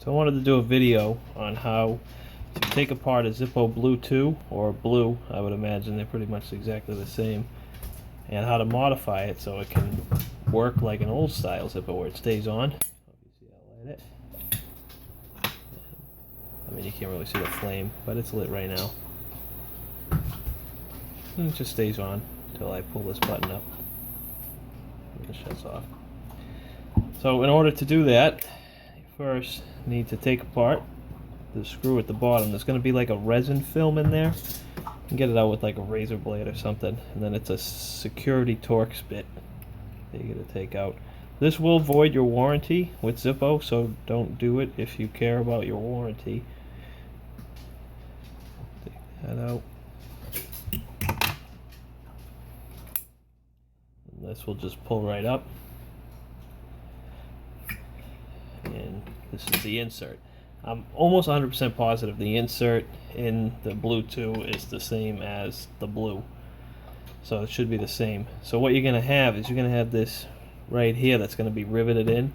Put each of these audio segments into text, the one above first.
So I wanted to do a video on how to take apart a Zippo Blu2 or Blu. I would imagine they're pretty much exactly the same, and how to modify it so it can work like an old style Zippo where it stays on. Obviously, I'll light it. I mean, you can't really see the flame, but it's lit right now. And it just stays on until I pull this button up and it shuts off. So in order to do that, you first need to take apart the screw at the bottom. There's going to be like a resin film in there. You can get it out with like a razor blade or something. And then it's a security Torx bit that you're going to take out. This will void your warranty with Zippo, so don't do it if you care about your warranty. Take that out. And this will just pull right up. And this is the insert. I'm almost 100% positive the insert in the Blu2 is the same as the Blu. So it should be the same. So what you're going to have is you're going to have this right here that's going to be riveted in.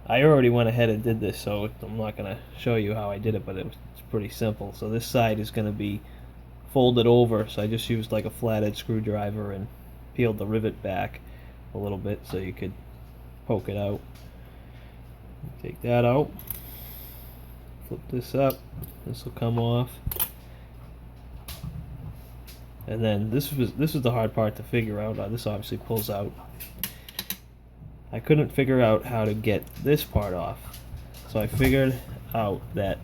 I already went ahead and did this, so I'm not going to show you how I did it, but it's pretty simple. So this side is going to be folded over, so I just used like a flathead screwdriver and peeled the rivet back a little bit so you could poke it out. Take that out, flip this up, this will come off, and then this is the hard part to figure out. This obviously pulls out. I couldn't figure out how to get this part off, so I figured out that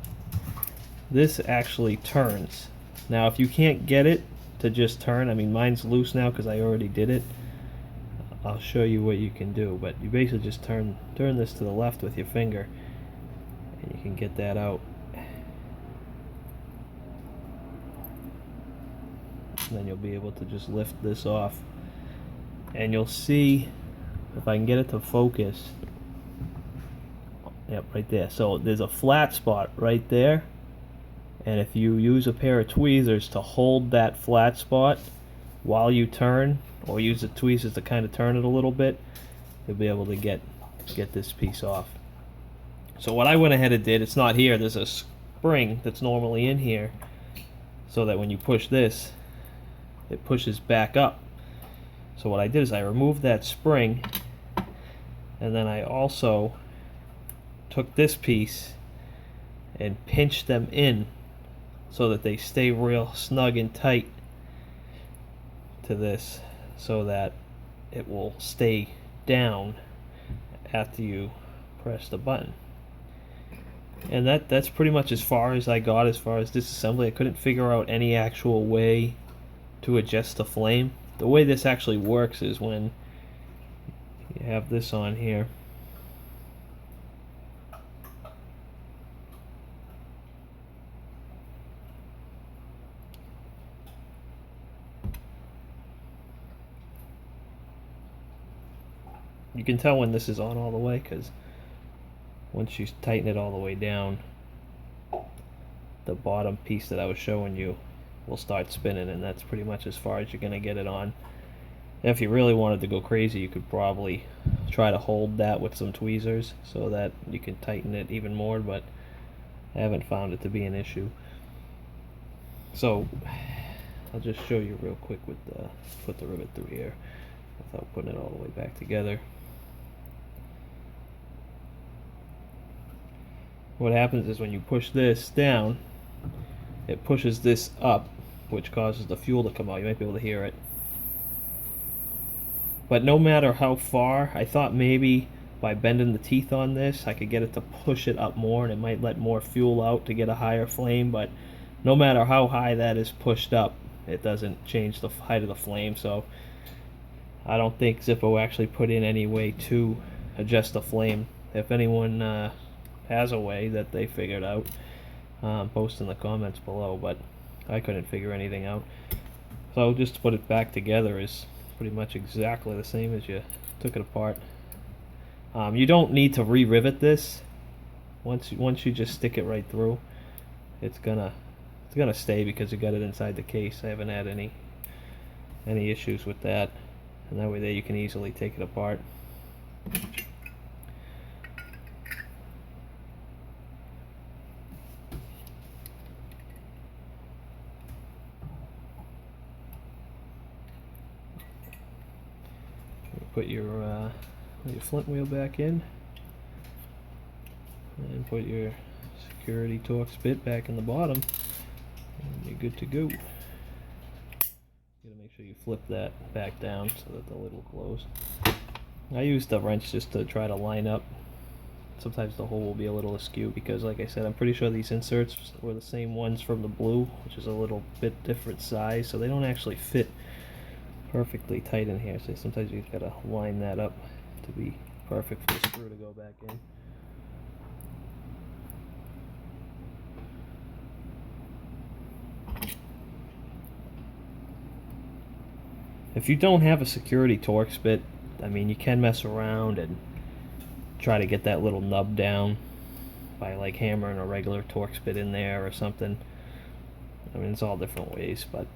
this actually turns. Now if you can't get it to just turn, I mean mine's loose now because I already did it, I'll show you what you can do, but you basically just turn this to the left with your finger and you can get that out. And then you'll be able to just lift this off, and you'll see, if I can get it to focus, yep, right there. So there's a flat spot right there, and if you use a pair of tweezers to hold that flat spot while you turn, or use the tweezers to kind of turn it a little bit, you'll be able to get this piece off. So what I went ahead and did, it's not here, there's a spring that's normally in here, so that when you push this, it pushes back up. So what I did is I removed that spring, and then I also took this piece and pinched them in so that they stay real snug and tight to this, so that it will stay down after you press the button. And that's pretty much as far as I got as far as disassembly. I couldn't figure out any actual way to adjust the flame. The way this actually works is when you have this on here, you can tell when this is on all the way, because once you tighten it all the way down, the bottom piece that I was showing you will start spinning, and that's pretty much as far as you're going to get it on. If you really wanted to go crazy, you could probably try to hold that with some tweezers so that you can tighten it even more, but I haven't found it to be an issue. So I'll just show you real quick with put the rivet through here without putting it all the way back together. What happens is when you push this down, it pushes this up, which causes the fuel to come out. You might be able to hear it. But no matter how far, I thought maybe by bending the teeth on this, I could get it to push it up more, and it might let more fuel out to get a higher flame. But no matter how high that is pushed up, it doesn't change the height of the flame. So I don't think Zippo actually put in any way to adjust the flame. If anyone has a way that they figured out, post in the comments below, but I couldn't figure anything out. So just to put it back together is pretty much exactly the same as you took it apart. You don't need to re-rivet this. Once you just stick it right through, it's gonna stay because you got it inside the case. I haven't had any issues with that, and that way there you can easily take it apart. put your flint wheel back in, and put your security Torx bit back in the bottom, and you're good to go. You gotta make sure you flip that back down so that the lid will close. I use the wrench just to try to line up. Sometimes the hole will be a little askew because, like I said, I'm pretty sure these inserts were the same ones from the Blue, which is a little bit different size, so they don't actually fit perfectly tight in here. So sometimes you've got to line that up to be perfect for the screw to go back in. If you don't have a security Torx bit, I mean, you can mess around and try to get that little nub down by like hammering a regular Torx bit in there or something. I mean, it's all different ways, but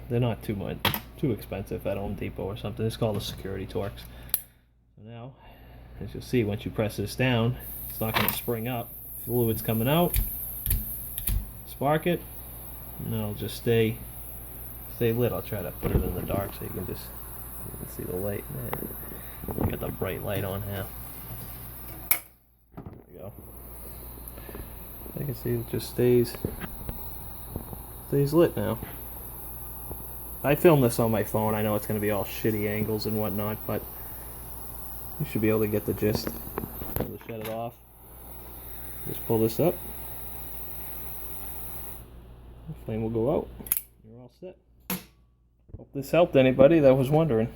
they're not too expensive at Home Depot or something. It's called a security Torx. So now, as you'll see, once you press this down, it's not going to spring up. Fluid's coming out. Spark it, and it'll just stay lit. I'll try to put it in the dark so you can see the light. Man, got the bright light on now. There we go. You can see it just stays lit now. I filmed this on my phone. I know it's going to be all shitty angles and whatnot, but you should be able to get the gist. So to shut it off, just pull this up. The flame will go out. You're all set. Hope this helped anybody that was wondering.